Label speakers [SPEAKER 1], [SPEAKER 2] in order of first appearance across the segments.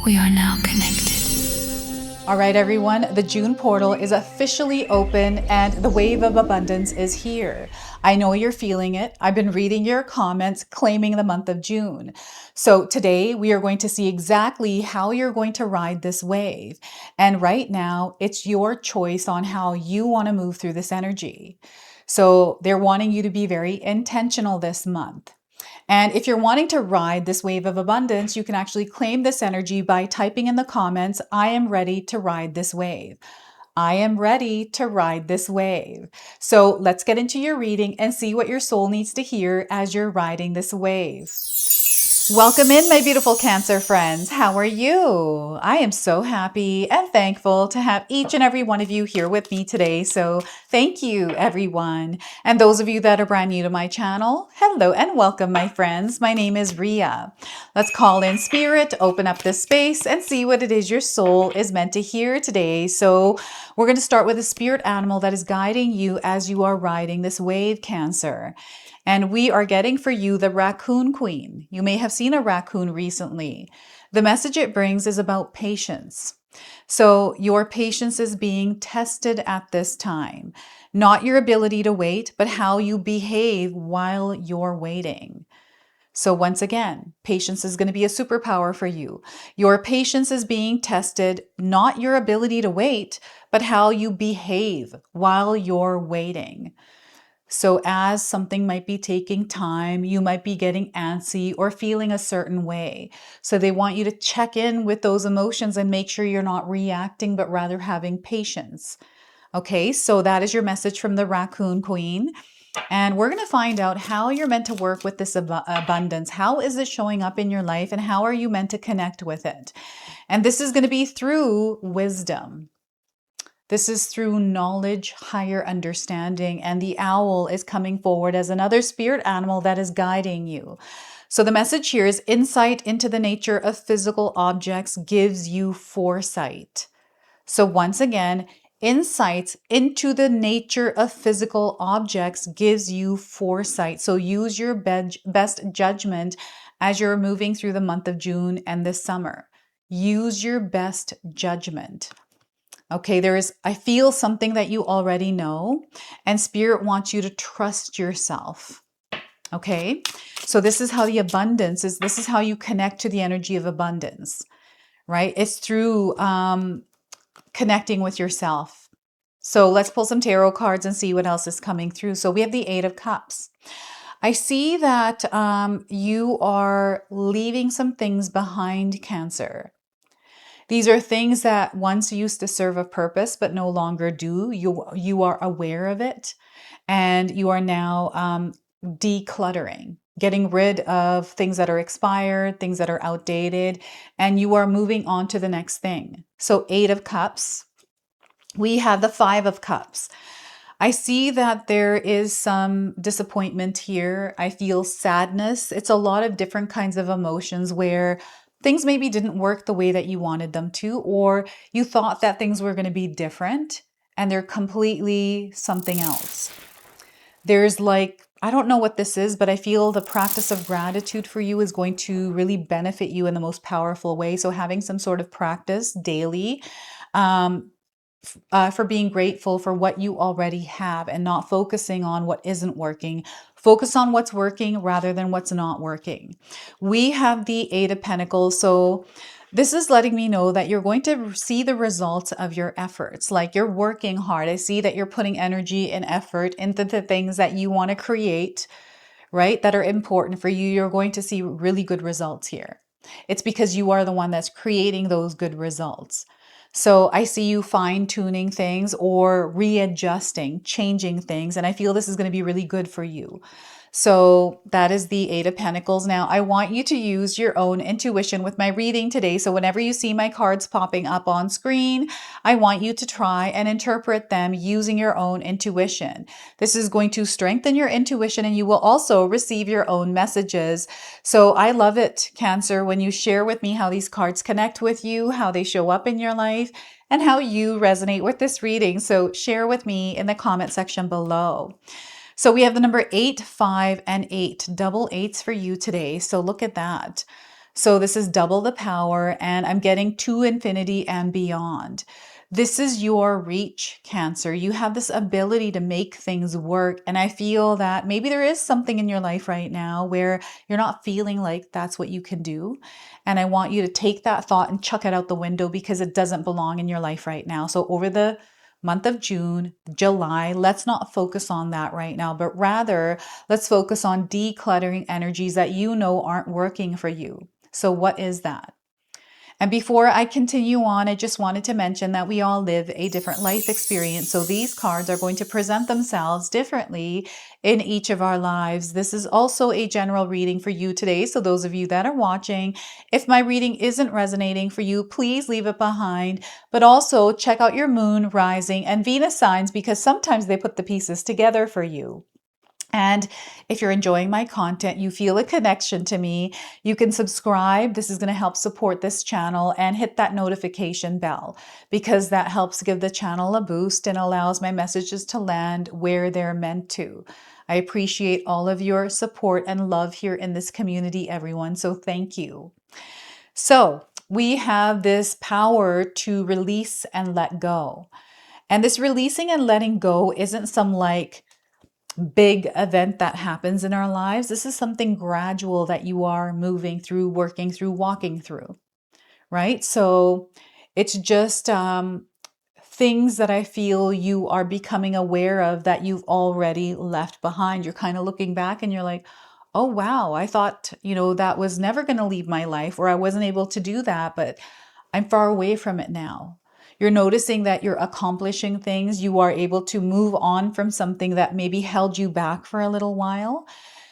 [SPEAKER 1] We are now connected.
[SPEAKER 2] All right, everyone, the June portal is officially open and the wave of abundance is here. I know you're feeling it. I've been reading your comments claiming the month of June. So today we are going to see exactly how you're going to ride this wave. And right now, it's your choice on how you want to move through this energy. So they're wanting you to be very intentional this month. And if you're wanting to ride this wave of abundance, you can actually claim this energy by typing in the comments, I am ready to ride this wave. I am ready to ride this wave. So let's get into your reading and see what your soul needs to hear as you're riding this wave. Welcome in, my beautiful Cancer friends. How are you? I am so happy and thankful to have each and every one of you here with me today. So thank you, everyone. And those of you that are brand new to my channel, hello and welcome, my friends. My name is Ria. Let's call in spirit, open up this space, and see what it is your soul is meant to hear today. So we're going to start with a spirit animal that is guiding you as you are riding this wave, Cancer. And we are getting for you the Raccoon Queen. You may have seen a raccoon recently. The message it brings is about patience. So your patience is being tested at this time. Not your ability to wait, but how you behave while you're waiting. So once again, patience is going to be a superpower for you. Your patience is being tested, not your ability to wait, but how you behave while you're waiting. So as something might be taking time, you might be getting antsy or feeling a certain way. So they want you to check in with those emotions and make sure you're not reacting, but rather having patience. Okay, so that is your message from the Raccoon Queen. And we're going to find out how you're meant to work with this abundance. How is it showing up in your life and how are you meant to connect with it? And this is going to be through wisdom. This is through knowledge, higher understanding, and the owl is coming forward as another spirit animal that is guiding you. So the message here is insight into the nature of physical objects gives you foresight. So once again, insights into the nature of physical objects gives you foresight. So use your best judgment as you're moving through the month of June and this summer. Use your best judgment. Okay, I feel something that you already know, and Spirit wants you to trust yourself. Okay, so this is how the abundance is. This is how you connect to the energy of abundance, right? It's through connecting with yourself. So let's pull some tarot cards and see what else is coming through. So we have the Eight of Cups. I see that you are leaving some things behind, Cancer. These are things that once used to serve a purpose, but no longer do. You are aware of it, and you are now decluttering, getting rid of things that are expired, things that are outdated, and you are moving on to the next thing. So Eight of Cups. We have the Five of Cups. I see that there is some disappointment here. I feel sadness. It's a lot of different kinds of emotions where things maybe didn't work the way that you wanted them to, or you thought that things were going to be different and they're completely something else. There's I don't know what this is, but I feel the practice of gratitude for you is going to really benefit you in the most powerful way. So having some sort of practice daily, for being grateful for what you already have and not focusing on what isn't working. Focus on what's working rather than what's not working. We have the Eight of Pentacles. So this is letting me know that you're going to see the results of your efforts. Like you're working hard. I see that you're putting energy and effort into the things that you want to create, right? That are important for you. You're going to see really good results here. It's because you are the one that's creating those good results. So I see you fine-tuning things or readjusting, changing things, and I feel this is going to be really good for you. So that is the Eight of Pentacles. Now, I want you to use your own intuition with my reading today. So whenever you see my cards popping up on screen, I want you to try and interpret them using your own intuition. This is going to strengthen your intuition and you will also receive your own messages. So I love it, Cancer, when you share with me how these cards connect with you, how they show up in your life, and how you resonate with this reading. So share with me in the comment section below. So we have the number 8, 5, and 8, double eights for you today. So look at that. So this is double the power, and I'm getting to infinity and beyond. This is your reach, Cancer. You have this ability to make things work. And I feel that maybe there is something in your life right now where you're not feeling like that's what you can do. And I want you to take that thought and chuck it out the window because it doesn't belong in your life right now. So over the month of June, July, let's not focus on that right now, but rather let's focus on decluttering energies that you know aren't working for you. So what is that? And before I continue on, I just wanted to mention that we all live a different life experience. So these cards are going to present themselves differently in each of our lives. This is also a general reading for you today. So those of you that are watching, if my reading isn't resonating for you, please leave it behind. But also check out your moon, rising, and Venus signs because sometimes they put the pieces together for you. And if you're enjoying my content, you feel a connection to me, you can subscribe. This is going to help support this channel, and hit that notification bell because that helps give the channel a boost and allows my messages to land where they're meant to. I appreciate all of your support and love here in this community, everyone. So thank you. So we have this power to release and let go. And this releasing and letting go isn't some like big event that happens in our lives. This is something gradual that you are moving through, working through, walking through, right? So it's just things that I feel you are becoming aware of that you've already left behind. You're kind of looking back and you're like, oh, wow, I thought, that was never going to leave my life, or I wasn't able to do that, but I'm far away from it now. You're noticing that you're accomplishing things. You are able to move on from something that maybe held you back for a little while.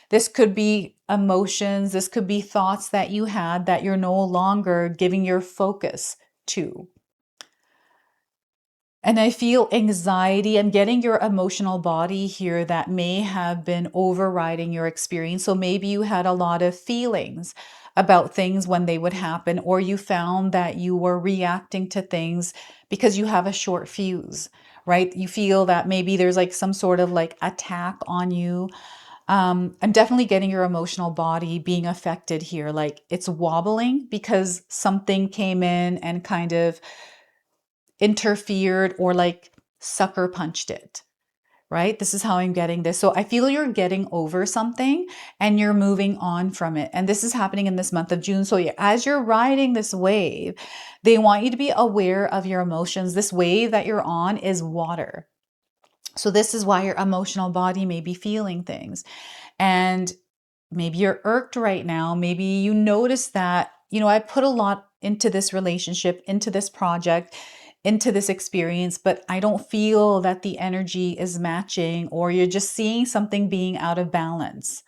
[SPEAKER 2] This could be emotions. This could be thoughts that you had that you're no longer giving your focus to. And I feel anxiety. I'm getting your emotional body here that may have been overriding your experience. So maybe you had a lot of feelings about things when they would happen, or you found that you were reacting to things because you have a short fuse, right? You feel that maybe there's like some sort of like attack on you. I'm definitely getting your emotional body being affected here. Like it's wobbling because something came in and kind of interfered or like sucker punched it, right? This is how I'm getting this. So I feel you're getting over something and you're moving on from it. And this is happening in this month of June. So as you're riding this wave, they want you to be aware of your emotions. This wave that you're on is water. So this is why your emotional body may be feeling things. And maybe you're irked right now. Maybe you notice that, I put a lot into this relationship, into this project, into this experience, but I don't feel that the energy is matching, or you're just seeing something being out of balance.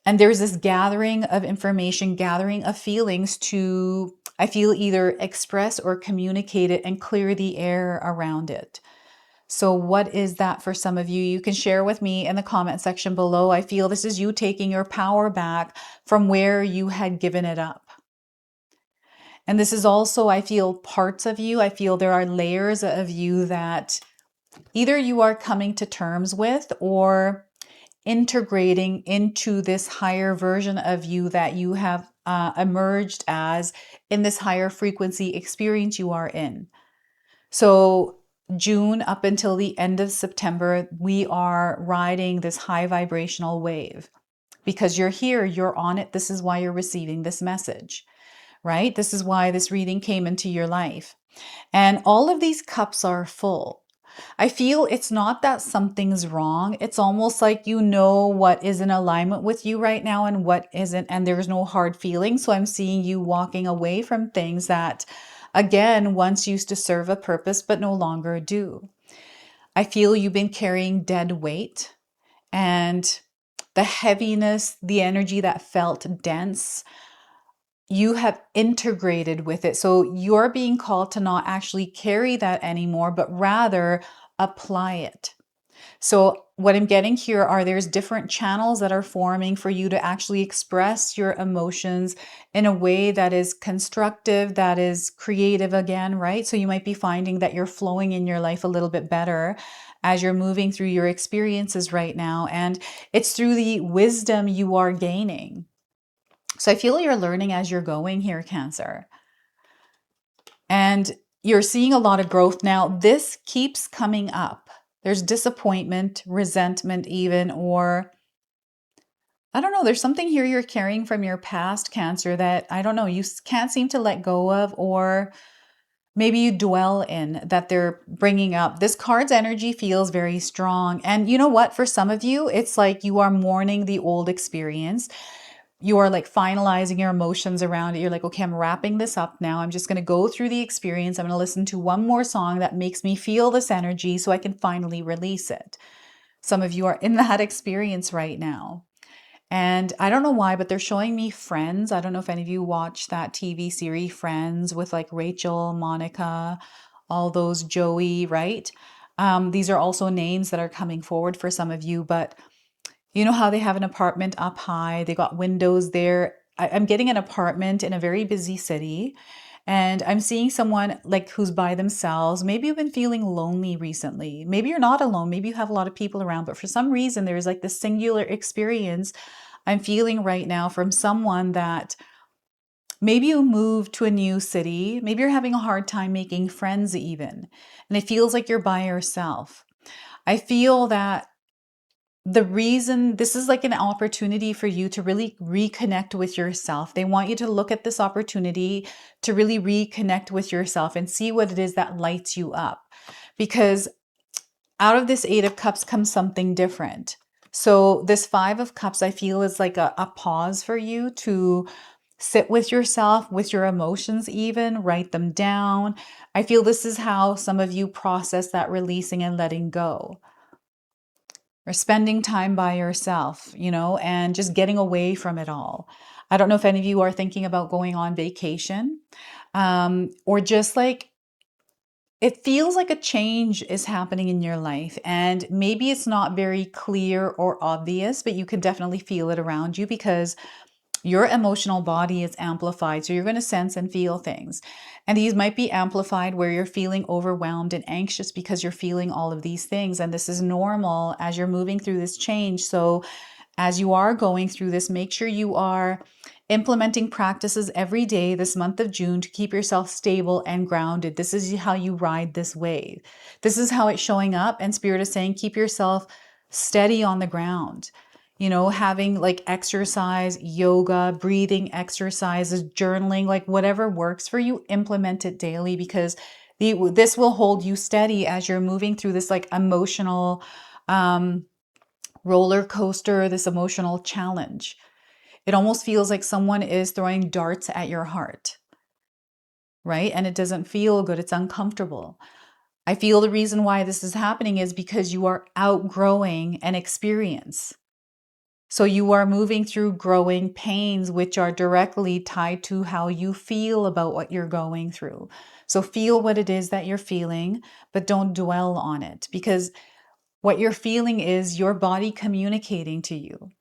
[SPEAKER 2] And there's this gathering of information, gathering of feelings to, I feel, either express or communicate it and clear the air around it. So what is that for some of you? You can share with me in the comment section below. I feel this is you taking your power back from where you had given it up. And this is also, I feel, parts of you. I feel there are layers of you that either you are coming to terms with or integrating into this higher version of you that you have emerged as in this higher frequency experience you are in. So June up until the end of September, we are riding this high vibrational wave because you're here, you're on it. This is why you're receiving this message, right? This is why this reading came into your life. And all of these cups are full. I feel it's not that something's wrong. It's almost like you know what is in alignment with you right now and what isn't, and there's no hard feeling. So I'm seeing you walking away from things that, again, once used to serve a purpose, but no longer do. I feel you've been carrying dead weight, and the heaviness, the energy that felt dense, you have integrated with it. So you're being called to not actually carry that anymore, but rather apply it. So what I'm getting here are there's different channels that are forming for you to actually express your emotions in a way that is constructive, that is creative again, right? So you might be finding that you're flowing in your life a little bit better as you're moving through your experiences right now. And it's through the wisdom you are gaining. So I feel you're learning as you're going here, Cancer. And you're seeing a lot of growth now. This keeps coming up. There's disappointment, resentment even, or I don't know, there's something here you're carrying from your past, Cancer, that I don't know, you can't seem to let go of, or maybe you dwell in that they're bringing up. This card's energy feels very strong. And you know what? For some of you, it's like you are mourning the old experience. You are like finalizing your emotions around it. You're like, okay, I'm wrapping this up now. I'm just going to go through the experience. I'm going to listen to one more song that makes me feel this energy so I can finally release it. Some of you are in that experience right now. And I don't know why, but they're showing me Friends. I don't know if any of you watch that TV series Friends with like Rachel, Monica, all those Joey, right? These are also names that are coming forward for some of you, but you know how they have an apartment up high, they got windows there. I'm getting an apartment in a very busy city. And I'm seeing someone like who's by themselves. Maybe you've been feeling lonely recently. Maybe you're not alone. Maybe you have a lot of people around, but for some reason, there's like this singular experience I'm feeling right now from someone that maybe you moved to a new city. Maybe you're having a hard time making friends, even. And it feels like you're by yourself. I feel that the reason this is like an opportunity for you to really reconnect with yourself. They want you to look at this opportunity to really reconnect with yourself and see what it is that lights you up. Because out of this Eight of Cups comes something different. So this Five of Cups, I feel, is like a pause for you to sit with yourself, with your emotions even, write them down. I feel this is how some of you process that releasing and letting go, or spending time by yourself, and just getting away from it all. I don't know if any of you are thinking about going on vacation, or just like it feels like a change is happening in your life. And maybe it's not very clear or obvious, but you can definitely feel it around you because your emotional body is amplified. So you're going to sense and feel things. And these might be amplified where you're feeling overwhelmed and anxious because you're feeling all of these things. And this is normal as you're moving through this change. So as you are going through this, make sure you are implementing practices every day this month of June to keep yourself stable and grounded. This is how you ride this wave. This is how it's showing up. And Spirit is saying, keep yourself steady on the ground. Having like exercise, yoga, breathing exercises, journaling, like whatever works for you, implement it daily because this will hold you steady as you're moving through this like emotional roller coaster, this emotional challenge. It almost feels like someone is throwing darts at your heart, right? And it doesn't feel good. It's uncomfortable. I feel the reason why this is happening is because you are outgrowing an experience. So you are moving through growing pains, which are directly tied to how you feel about what you're going through. So feel what it is that you're feeling, but don't dwell on it because what you're feeling is your body communicating to you.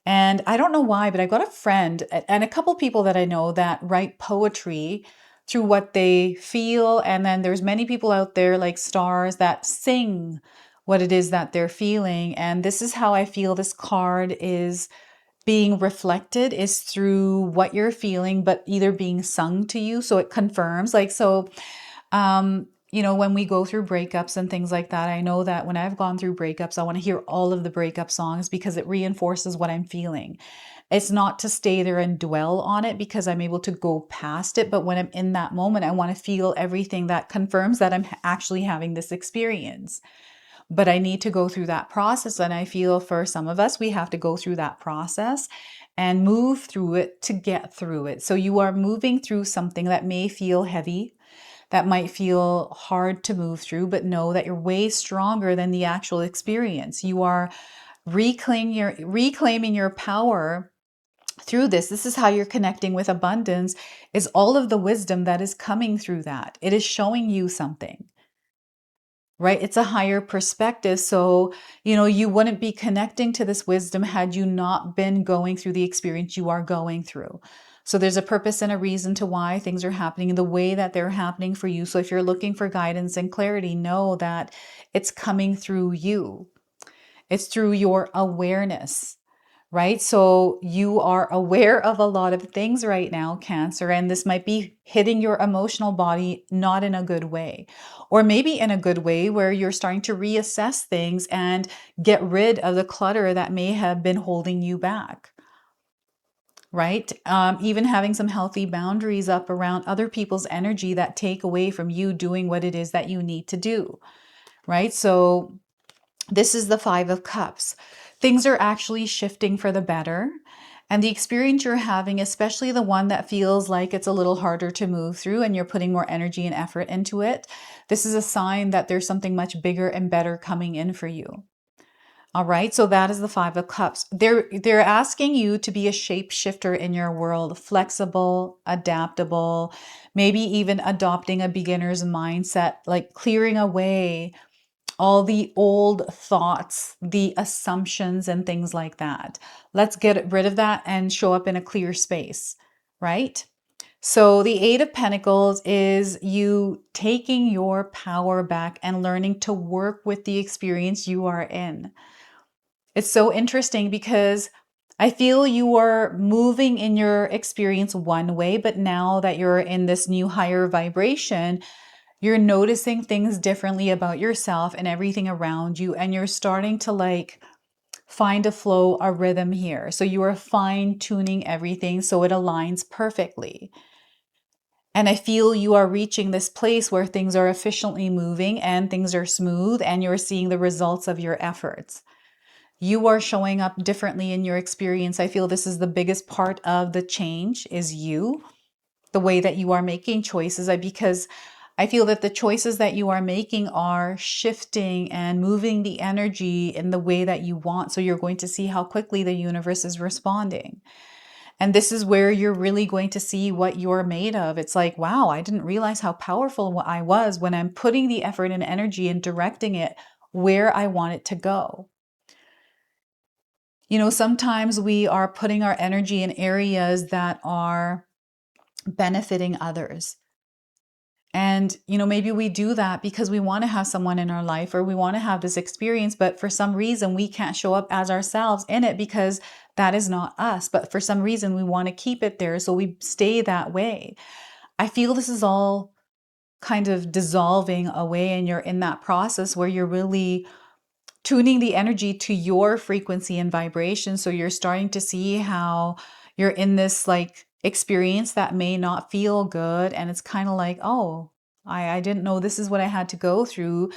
[SPEAKER 2] And I don't know why, but I've got a friend and a couple people that I know that write poetry through what they feel. And then there's many people out there like stars that sing what it is that they're feeling. And this is how I feel this card is being reflected, is through what you're feeling, but either being sung to you. So it confirms when we go through breakups and things like that, I know that when I've gone through breakups, I want to hear all of the breakup songs because it reinforces what I'm feeling. It's not to stay there and dwell on it because I'm able to go past it. But when I'm in that moment, I want to feel everything that confirms that I'm actually having this experience. But I need to go through that process. And I feel for some of us, we have to go through that process and move through it to get through it. So you are moving through something that may feel heavy, that might feel hard to move through, but know that you're way stronger than the actual experience. You are reclaiming your power through this. This is how you're connecting with abundance, is all of the wisdom that is coming through that. It is showing you something, right? It's a higher perspective. So, you wouldn't be connecting to this wisdom had you not been going through the experience you are going through. So there's a purpose and a reason to why things are happening in the way that they're happening for you. So if you're looking for guidance and clarity, know that it's coming through you. It's through your awareness, right? So you are aware of a lot of things right now, Cancer, and this might be hitting your emotional body not in a good way, or maybe in a good way where you're starting to reassess things and get rid of the clutter that may have been holding you back. Right? Even having some healthy boundaries up around other people's energy that take away from you doing what it is that you need to do. Right? So this is the Five of Cups. Things are actually shifting for the better. And the experience you're having, especially the one that feels like it's a little harder to move through and you're putting more energy and effort into it, this is a sign that there's something much bigger and better coming in for you. All right, so that is the Five of Cups. They're asking you to be a shapeshifter in your world, flexible, adaptable, maybe even adopting a beginner's mindset, like clearing away all the old thoughts, the assumptions, and things like that. Let's get rid of that and show up in a clear space, right? So the Eight of Pentacles is you taking your power back and learning to work with the experience you are in. It's so interesting because I feel you are moving in your experience one way, but now that you're in this new higher vibration, you're noticing things differently about yourself and everything around you, and you're starting to like find a flow, a rhythm here. So you are fine tuning everything so it aligns perfectly. And I feel you are reaching this place where things are efficiently moving and things are smooth and you're seeing the results of your efforts. You are showing up differently in your experience. I feel this is the biggest part of the change is you, the way that you are making choices, because I feel that the choices that you are making are shifting and moving the energy in the way that you want. So you're going to see how quickly the universe is responding. And this is where you're really going to see what you're made of. It's like, wow, I didn't realize how powerful I was when I'm putting the effort and energy and directing it where I want it to go. You know, sometimes we are putting our energy in areas that are benefiting others. And, you know, maybe we do that because we want to have someone in our life or we want to have this experience, but for some reason we can't show up as ourselves in it because that is not us. But for some reason we want to keep it there. So we stay that way. I feel this is all kind of dissolving away and you're in that process where you're really tuning the energy to your frequency and vibration. So you're starting to see how you're in this like experience that may not feel good. And it's kind of like, oh, I didn't know this is what I had to go through.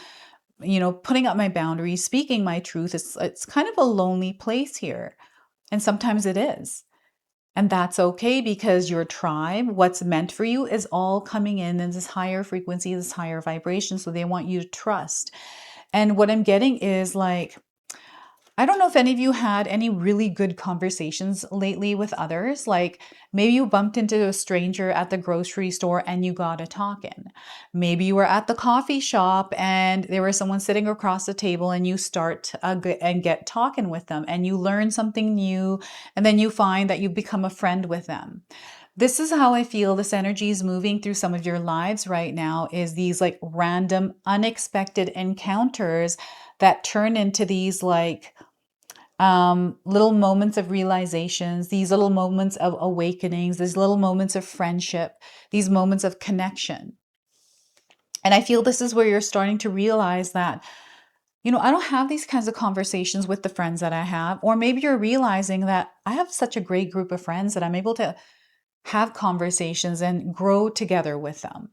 [SPEAKER 2] You know, putting up my boundaries, speaking my truth. It's kind of a lonely place here. And sometimes it is. And that's okay because your tribe, what's meant for you is all coming in this higher frequency, this higher vibration. So they want you to trust. And what I'm getting is like, I don't know if any of you had any really good conversations lately with others. Like maybe you bumped into a stranger at the grocery store and you got a talking. Maybe you were at the coffee shop and there was someone sitting across the table and you start and get talking with them and you learn something new and then you find that you become a friend with them. This is how I feel this energy is moving through some of your lives right now is these like random unexpected encounters that turn into these like little moments of realizations, these little moments of awakenings, these little moments of friendship, these moments of connection. And I feel this is where you're starting to realize that, you know, I don't have these kinds of conversations with the friends that I have. Or maybe you're realizing that I have such a great group of friends that I'm able to have conversations and grow together with them.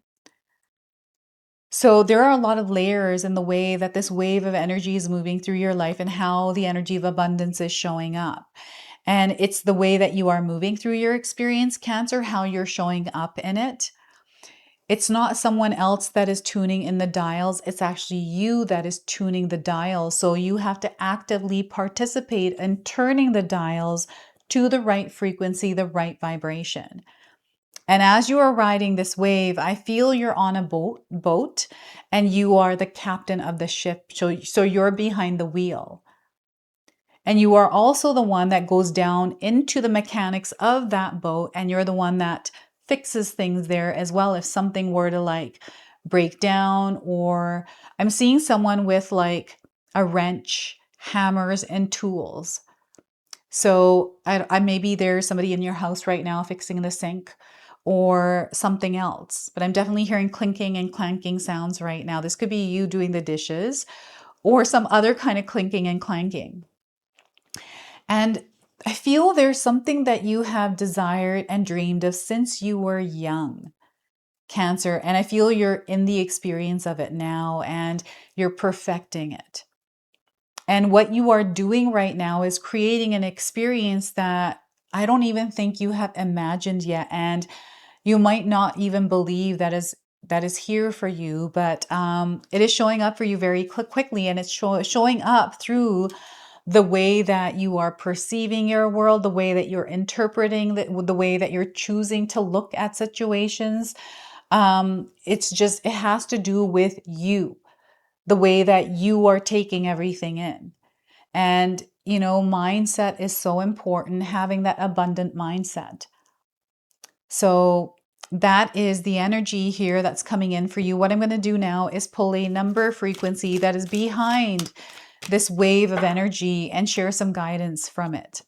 [SPEAKER 2] So there are a lot of layers in the way that this wave of energy is moving through your life and how the energy of abundance is showing up. And it's the way that you are moving through your experience, Cancer, how you're showing up in it. It's not someone else that is tuning in the dials. It's actually you that is tuning the dials. So you have to actively participate in turning the dials to the right frequency, the right vibration. And as you are riding this wave, I feel you're on a boat and you are the captain of the ship. So you're behind the wheel. And you are also the one that goes down into the mechanics of that boat. And you're the one that fixes things there as well. If something were to like break down, or I'm seeing someone with like a wrench, hammers, and tools. So maybe there's somebody in your house right now fixing the sink or something else, but I'm definitely hearing clinking and clanking sounds right now. This could be you doing the dishes or some other kind of clinking and clanking. And I feel there's something that you have desired and dreamed of since you were young, Cancer. And I feel you're in the experience of it now and you're perfecting it. And what you are doing right now is creating an experience that I don't even think you have imagined yet. And you might not even believe that is here for you, but it is showing up for you very quickly, and it's showing up through the way that you are perceiving your world, the way that you're interpreting, the way that you're choosing to look at situations. It has to do with you, the way that you are taking everything in. And, mindset is so important, having that abundant mindset. So that is the energy here that's coming in for you. What I'm going to do now is pull a number frequency that is behind this wave of energy and share some guidance from it.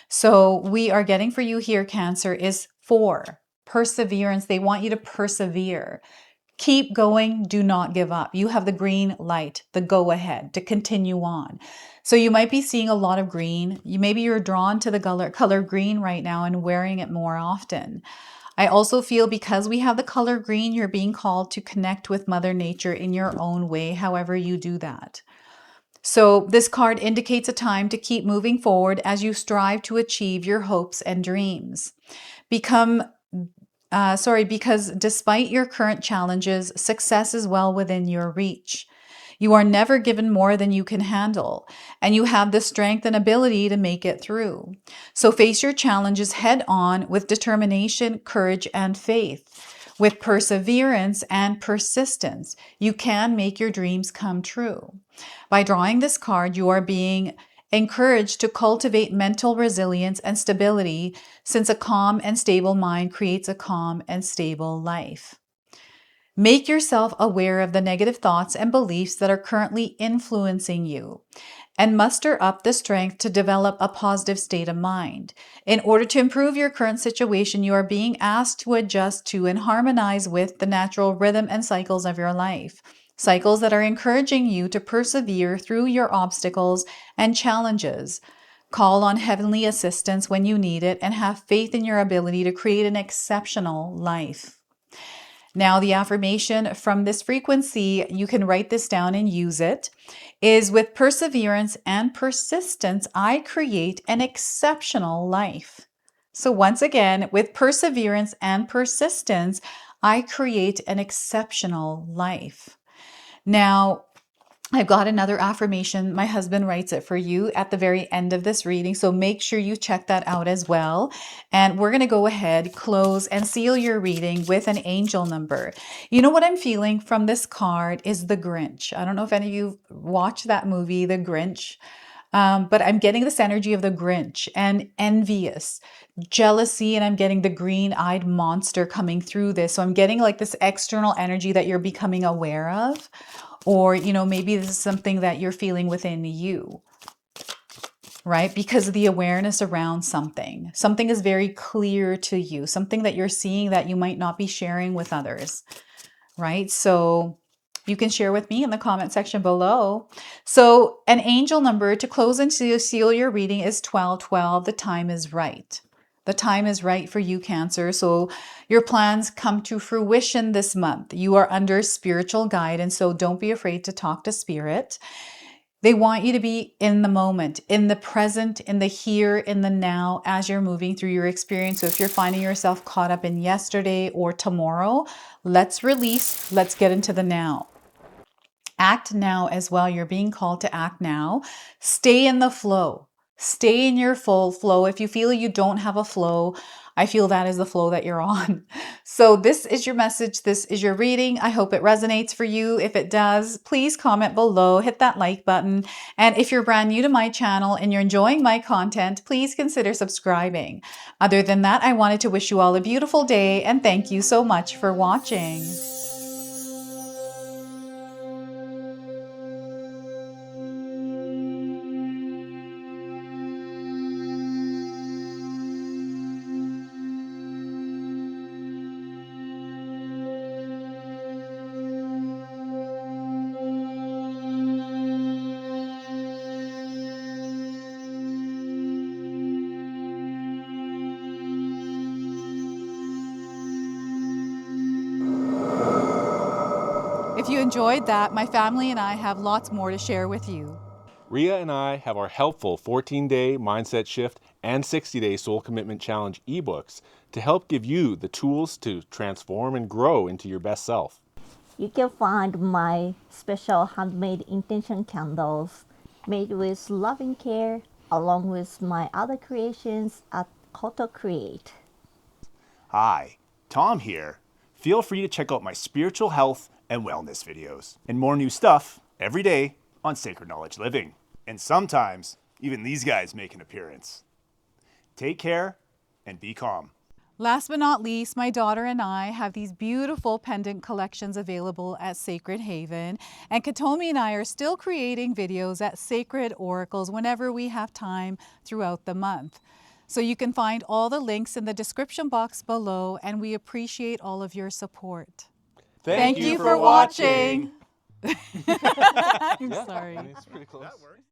[SPEAKER 2] So we are getting for you here, Cancer, is 4, perseverance. They want you to persevere. Keep going. Do not give up. You have the green light, the go ahead to continue on. So you might be seeing a lot of green. Maybe you're drawn to the color green right now and wearing it more often. I also feel because we have the color green, you're being called to connect with Mother Nature in your own way, however you do that. So this card indicates a time to keep moving forward as you strive to achieve your hopes and dreams. Because despite your current challenges, success is well within your reach. You are never given more than you can handle, and you have the strength and ability to make it through. So face your challenges head on with determination, courage, and faith. With perseverance and persistence, you can make your dreams come true. By drawing this card, you are being encouraged to cultivate mental resilience and stability, since a calm and stable mind creates a calm and stable life. Make yourself aware of the negative thoughts and beliefs that are currently influencing you, and muster up the strength to develop a positive state of mind. In order to improve your current situation, you are being asked to adjust to and harmonize with the natural rhythm and cycles of your life. Cycles that are encouraging you to persevere through your obstacles and challenges. Call on heavenly assistance when you need it and have faith in your ability to create an exceptional life. Now, the affirmation from this frequency, you can write this down and use it, is with perseverance and persistence, I create an exceptional life. So once again, with perseverance and persistence, I create an exceptional life. Now, I've got another affirmation. My husband writes it for you at the very end of this reading, so make sure you check that out as well. And we're going to go ahead, close, and seal your reading with an angel number. You know what I'm feeling from this card is the Grinch. I don't know if any of you watched that movie, The Grinch, but I'm getting this energy of the Grinch and envious, jealousy, and I'm getting the green-eyed monster coming through this. So I'm getting like this external energy that you're becoming aware of. Or, maybe this is something that you're feeling within you, right? Because of the awareness around something. Something is very clear to you, something that you're seeing that you might not be sharing with others, right? So you can share with me in the comment section below. So an angel number to close and seal your reading is 1212. The time is right. The time is right for you, Cancer. So your plans come to fruition this month. You are under spiritual guidance, so don't be afraid to talk to Spirit. They want you to be in the moment, in the present, in the here, in the now, as you're moving through your experience. So if you're finding yourself caught up in yesterday or tomorrow, let's release, let's get into the now. Act now as well. You're being called to act now. Stay in the flow. Stay in your full flow. If you feel you don't have a flow, I feel that is the flow that you're on. So this is your message. This is your reading. I hope it resonates for you. If it does, please comment below, hit that like button. And if you're brand new to my channel and you're enjoying my content, please consider subscribing. Other than that, I wanted to wish you all a beautiful day and thank you so much for watching. If you enjoyed that, my family and I have lots more to share with you.
[SPEAKER 1] Ria and I have our helpful 14-day mindset shift and 60-day soul commitment challenge ebooks to help give you the tools to transform and grow into your best self.
[SPEAKER 3] You can find my special handmade intention candles made with loving care along with my other creations at Koto Create.
[SPEAKER 4] Hi, Tom here. Feel free to check out my spiritual health and wellness videos and more new stuff every day on Sacred Knowledge Living. And sometimes even these guys make an appearance. Take care and be calm.
[SPEAKER 2] Last but not least, my daughter and I have these beautiful pendant collections available at Sacred Haven, and Katomi and I are still creating videos at Sacred Oracles whenever we have time throughout the month. So you can find all the links in the description box below, and we appreciate all of your support.
[SPEAKER 1] Thank
[SPEAKER 2] you for watching. I'm sorry.
[SPEAKER 1] It's pretty close.